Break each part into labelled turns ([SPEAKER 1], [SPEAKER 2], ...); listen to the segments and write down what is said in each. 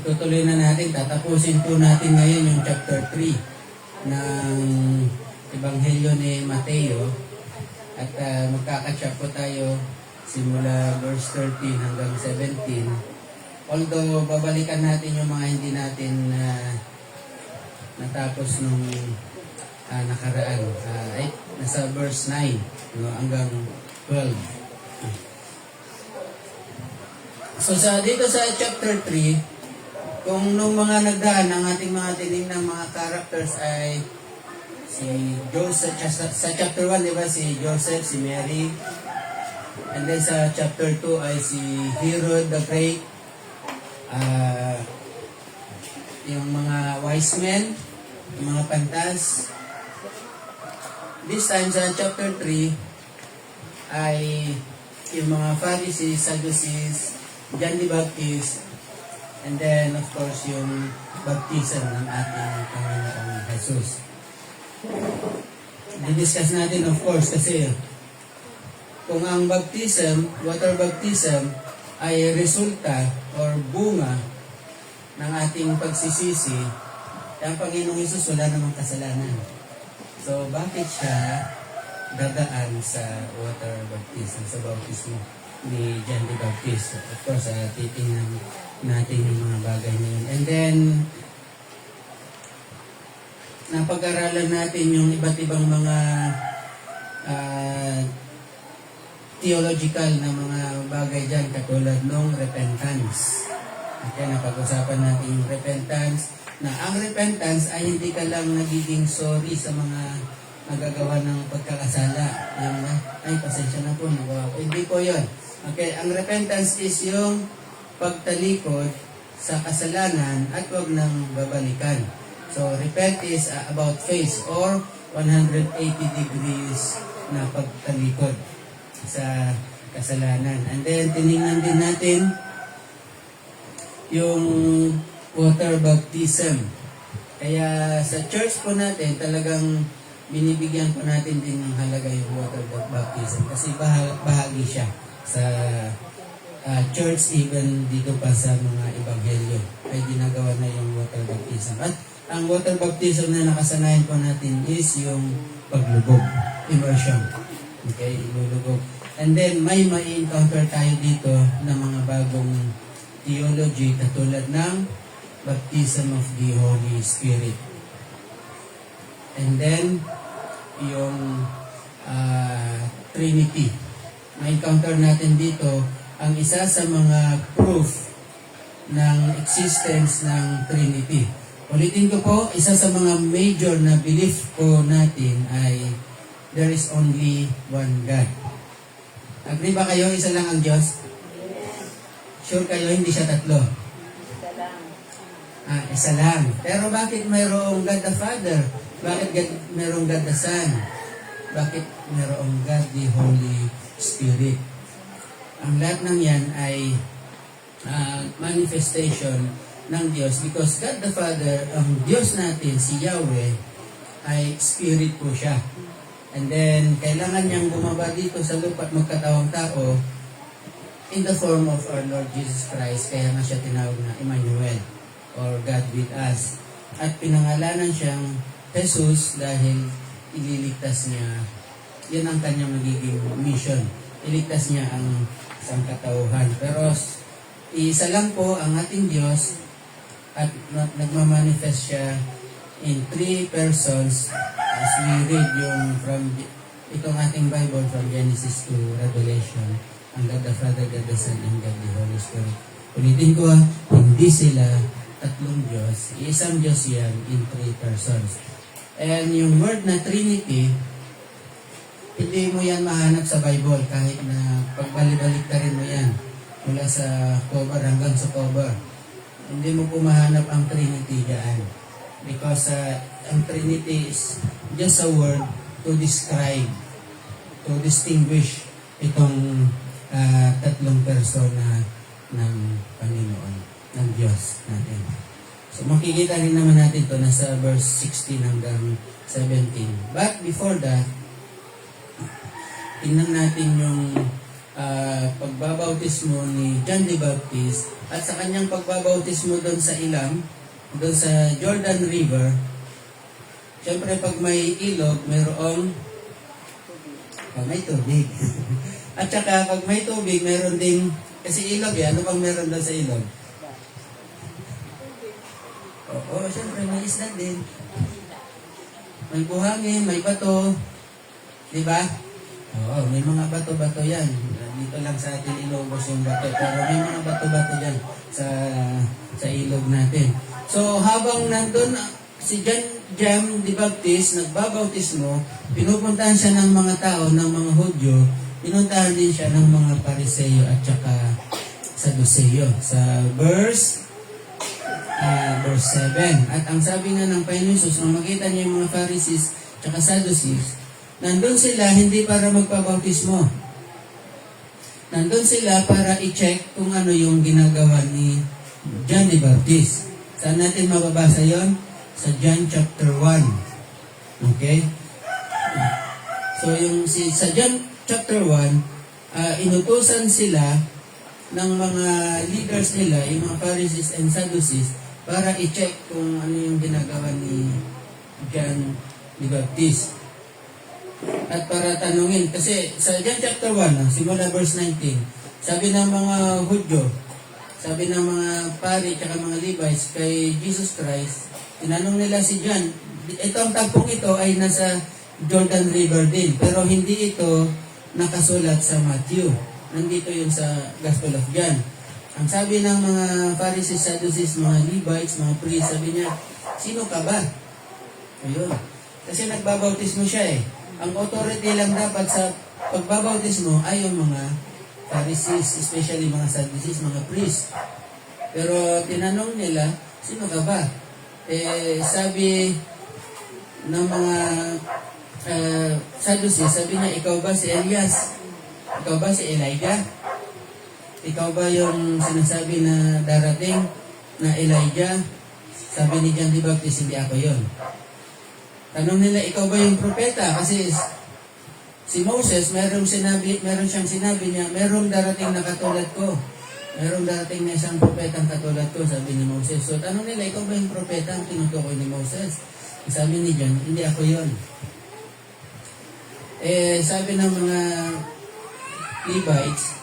[SPEAKER 1] itutuloy na natin. Tatapusin po natin ngayon yung chapter 3 ng Ebanghelyo ni Mateo. At magkakatsa po tayo simula verse 13 hanggang 17. Although babalikan natin yung mga hindi natin natapos nung nakaraan. Nasa verse 9 hanggang 12. So dito sa chapter 3, kung nung mga nagdaan ang ating mga tinignan mga characters ay si Joseph, sa chapter 1 diba si Joseph, si Mary, and then sa chapter 2 ay si Herod the Great, yung mga wise men, yung mga pantas. This time sa chapter 3 ay yung mga Pharisees, Sadducees, John the Baptist, and then of course yung baptism ng ating Panginoong Jesus. Didiscuss natin of course kasi kung ang baptism, water baptism ay resulta or bunga ng ating pagsisisi, ang Panginoong Jesus wala namang kasalanan. So bakit siya dadaan sa water baptism, sa baptismo ni John the Baptist? Of course, titingnan natin yung mga bagay na yun. And then, napag-aralan natin yung iba't ibang mga theological na mga bagay dyan, katulad ng repentance. Okay, napag-usapan natin yung repentance, na ang repentance ay hindi ka lang nagiging sorry sa mga nagagawa ng pagkakasala. Yung, ay, pasensya na po, nagawa ko. Hindi po yun. Okay, ang repentance is yung pagtalikod sa kasalanan at huwag nang babalikan. So, repent is about face or 180 degrees na pagtalikod sa kasalanan. And then, tinignan din natin yung water baptism. Kaya sa church po natin, talagang binibigyan po natin din ng halaga yung water baptism kasi bahagi siya sa church, even dito pa sa mga ebanghelyo ay ginagawa na yung water baptism. At ang water baptism na nakasanayan po natin is yung paglubog, immersion. Okay, ilulubog. And then may encounter tayo dito ng mga bagong theology katulad ng baptism of the Holy Spirit. And then yung Trinity. Ma-encounter natin dito ang isa sa mga proof ng existence ng Trinity. Ulitin ko po, isa sa mga major na belief po natin ay there is only one God. Agree ba kayo? Isa lang ang Diyos? Sure kayo, hindi siya tatlo? Isa lang. Pero bakit mayroong God the Father? Bakit mayroong God the Son? Bakit mayroong God the Holy Spirit? Ang lahat ng yan ay manifestation ng Diyos because God the Father, ang Diyos natin, si Yahweh, ay Spirit po siya. And then, kailangan niyang bumaba dito sa lupa at magkatawang tao in the form of our Lord Jesus Christ. Kaya nga siya tinawag na Emmanuel or God with us. At pinangalanan siyang Jesus dahil ililigtas niya, yun ang kanyang magiging mission. Iligtas niya ang sangkatauhan. Pero isa lang po ang ating Diyos at nagmamanifest siya in 3 persons as we read yung from itong ating Bible from Genesis to Revelation. Ang God the Father, God the Son, and God the Holy Spirit. Ulitin ko hindi sila tatlong Diyos. Isang Diyos yan in 3 persons. And yung word na Trinity, hindi mo yan mahanap sa Bible kahit na pagbalik-balik ka rin mo yan mula sa cover hanggang sa cover. Hindi mo po mahanap ang Trinity dyan because ang Trinity is just a word to describe, to distinguish itong tatlong persona ng Panginoon, ng Diyos natin. So makikita rin naman natin ito nasa verse 16 hanggang 17. But before that, tingnan natin yung pagbabautismo ni John the Baptist at sa kanyang pagbabautismo doon sa ilang, doon sa Jordan River. Siyempre pag may ilog, mayroong may tubig. At saka pag may tubig, mayroon ding, kasi ilog yan, ano bang meron doon sa ilog? Oo, siyempre may isda din. May buhangin, may bato. Diba? Oo, may mga bato-bato yan. Dito lang sa atin inubos yung bato. Pero may mga bato-bato yan sa ilog natin. So, habang nandun si John the Baptist, nagbabautismo, pinupuntahan siya ng mga tao, ng mga Hudyo, pinuntahan din siya ng mga Pariseo at saka Saduceo. Sa verse 7. At ang sabi nga ng Panginoon Jesus, nang makita niya yung mga Pharisees at saka Sadducees, nandun sila hindi para magpabautismo. Nandun sila para i-check kung ano yung ginagawa ni John the Baptist. Saan natin mababasa yon? Sa John chapter 1. Okay? So, sa John chapter 1, inutusan sila ng mga leaders nila, yung mga Pharisees and Sadducees, para i-check kung ano yung ginagawa ni John the Baptist. At para tanungin, kasi sa John chapter 1, simula verse 19, sabi ng mga Hudyo, sabi ng mga pari at mga Levites kay Jesus Christ, tinanong nila si John, ang tagpong ito ay nasa Jordan River din, pero hindi ito nakasulat sa Matthew. Nandito yun sa Gospel of John. Ang sabi ng mga Pharisees, Sadducees, mga Levites, mga priests, sabi niya, sino ka ba? Ayun. Kasi nagbabautismo siya eh. Ang authority lang dapat sa pagbabautismo ay yung mga Pharisees, especially mga Sadducees, mga priests. Pero tinanong nila, sino ka ba? Sabi ng mga Sadducees, sabi niya, ikaw ba si Elias? Ikaw ba si Elijah? Ikaw ba yung sinasabi na darating na Elijah? Sabi ni John the Baptist, hindi ako yon. Tanong nila, ikaw ba yung propeta? Kasi si Moses, meron siyang sinabi niya, merong darating na katulad ko. Merong darating na isang propetang katulad ko, sabi ni Moses. So tanong nila, ikaw ba yung propeta ang tinutukoy ni Moses? Sabi ni John, hindi ako yon. Sabi ng mga Levites,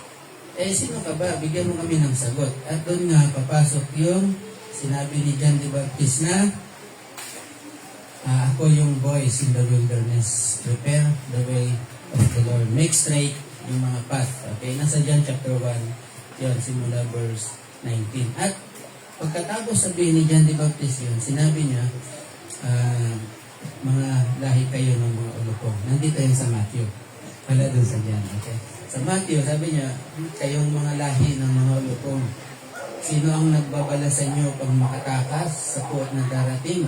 [SPEAKER 1] sino ka ba? Bigyan mo kami ng sagot. At doon nga papasok yung sinabi ni John the Baptist na ako yung voice in the wilderness. Prepare the way of the Lord. Make straight yung mga path. Okay, nasa John chapter 1. Yun, simula verse 19. At pagkatapos sabihin ni John the Baptist yun, sinabi niya, mga lahi kayo ng mga ulupong. Nandito yun sa Matthew. Wala doon sa John. Okay. Sa Matthew, sabi niya, kayong mga lahi ng mga ulupong. Sino ang nagbabala sa inyo pang makatakas sa puot na darating?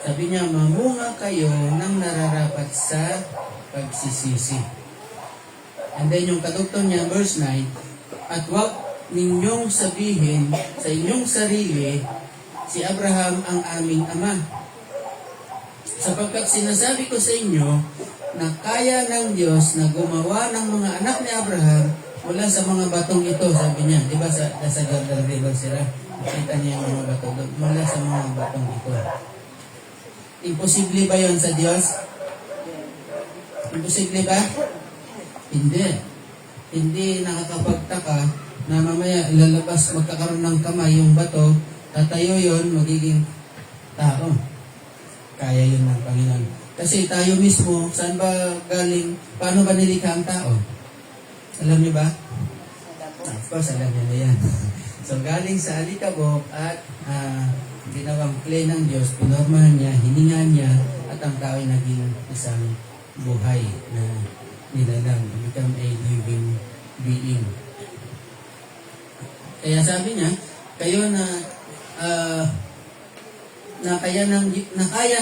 [SPEAKER 1] Sabi niya, mamunga kayo ng nararapat sa pagsisisi. And then yung kadugtong niya, verse 9, at wag ninyong sabihin sa inyong sarili, si Abraham ang aming ama. Sapagkat sinasabi ko sa inyo, na kaya ng Diyos na gumawa ng mga anak ni Abraham mula sa mga batong ito, sabi niya. Di ba sa Jordan River sila? Nakita niya yung mga bato doon. Mula sa mga batong ito. Imposible ba yon sa Diyos? Imposible ba? Hindi. Hindi nakakapagtaka na mamaya lalabas, magkakaroon ng kamay yung bato, tatayo yon, magiging tao. Kaya yun ng Panginoon. Kasi tayo mismo, saan ba galing, paano ba nilikha ang tao? Alam niyo ba? Of course, alam niyo na yan. So, galing sa alikabok at ginawang clay ng Diyos, pinormahan niya, hininga niya, at ang tao ay naging isang buhay na nilalang, become a living being. Kaya sabi niya, kayo na kaya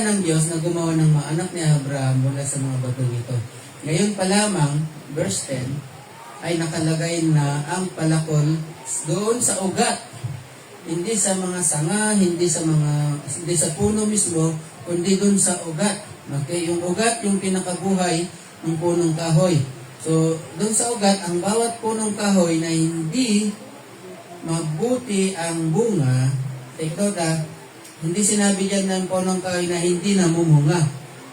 [SPEAKER 1] ng Diyos na gumawa ng mga anak ni Abraham mula sa mga batong ito. Ngayon pa lamang, verse 10, ay nakalagay na ang palakol doon sa ugat. Hindi sa mga sanga, hindi sa puno mismo, kundi doon sa ugat. Okay, yung ugat, yung pinakabuhay ng punong kahoy. So, doon sa ugat, ang bawat punong kahoy na hindi mabuti ang bunga, take note hindi sinabi dyan ng punong kahoy na hindi namumunga,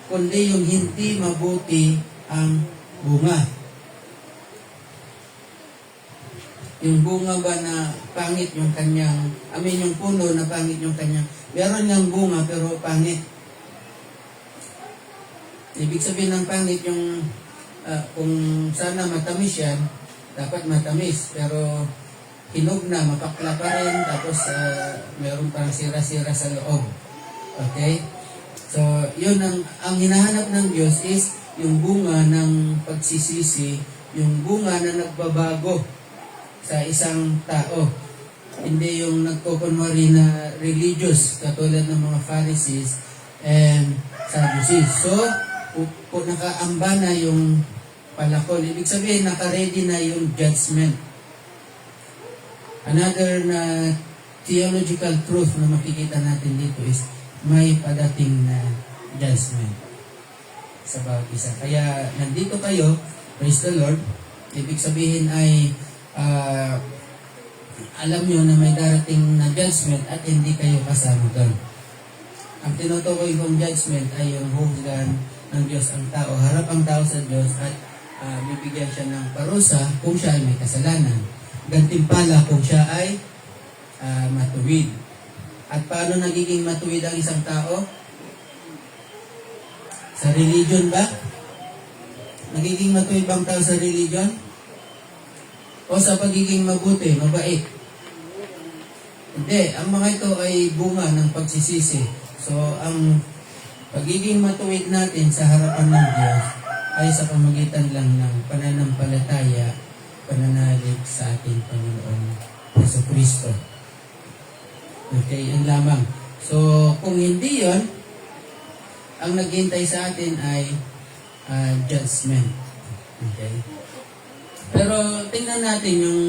[SPEAKER 1] kundi yung hindi mabuti ang bunga. Yung bunga ba na pangit yung kanyang, yung puno na pangit yung kanyang, meron niyang bunga pero pangit. Ibig sabihin ng pangit yung, kung sana matamis yan, dapat matamis, pero hinog na, mapakla pa rin, tapos meron parang sira-sira sa loob. Okay? So, yun ang hinahanap ng Diyos is yung bunga ng pagsisisi, yung bunga na nagbabago sa isang tao. Hindi yung nagkukunwari na religious, katulad ng mga Pharisees and Sadducees. So, nakaamba na yung palakol. Ibig sabihin, naka-ready na yung judgment. Another na theological truth na makikita natin dito is may padating na judgment sa bawat isa. Kaya nandito kayo, praise the Lord, ibig sabihin ay alam nyo na may darating na judgment at hindi kayo kasama doon. Ang tinutukoy kong judgment ay yung husgan ng Diyos ang tao, harap ang tao sa Diyos at bibigyan siya ng parusa kung siya ay may kasalanan. Gantimpala kung siya ay matuwid. At paano nagiging matuwid ang isang tao? Sa religion ba? Nagiging matuwid bang tao sa religion? O sa pagiging mabuti, mabait? Hindi. Ang mga ito ay bunga ng pagsisisi. So, ang pagiging matuwid natin sa harapan ng Diyos ay sa pamagitan lang ng pananampalataya, pananalig sa ating Panginoon Jesucristo. Okay, yan lamang. So, kung hindi yon, ang naghihintay sa atin ay judgment. Okay? Pero tingnan natin yung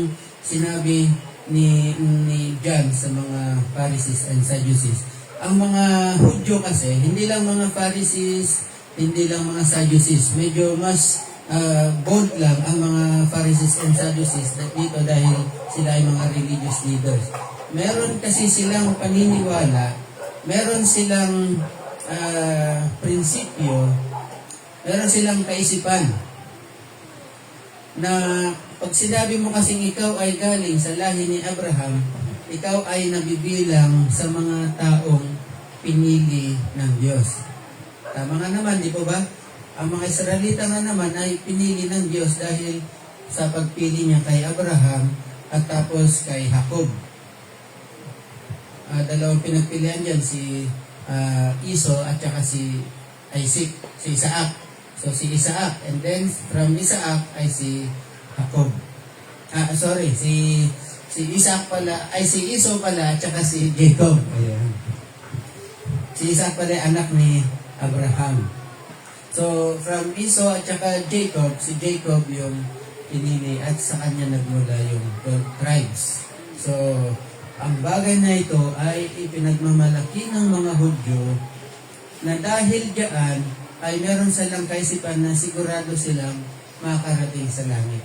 [SPEAKER 1] sinabi ni John sa mga Pharisees and Sadducees. Ang mga Hudyo kasi, hindi lang mga Pharisees, hindi lang mga Sadducees. Medyo mas bold lang ang mga Pharisees and Sadducees dito dahil sila ay mga religious leaders. Meron kasi silang paniniwala, meron silang prinsipyo, meron silang kaisipan na pag sinabi mo kasing ikaw ay galing sa lahi ni Abraham, ikaw ay nabibilang sa mga taong pinili ng Diyos. Tama nga naman, di po ba? Ang mga Israelita nga naman ay pinili ng Diyos dahil sa pagpili niya kay Abraham at tapos kay Jacob. Dalawang pinagpilian dyan, si Esau at saka si Isaac, si Isaac. So si Isaac, and then from Isaac ay si Jacob. Si Isaac pala, ay si Esau pala at saka si Jacob. Ayan. Si Isaac pala anak ni Abraham. So from Esau at saka Jacob, si Jacob yung pinili at sa kanya nagmula yung 12 tribes. So ang bagay na ito ay ipinagmamalaki ng mga Hudyo na dahil diyan ay meron silang kaisipan na sigurado silang makarating sa langit.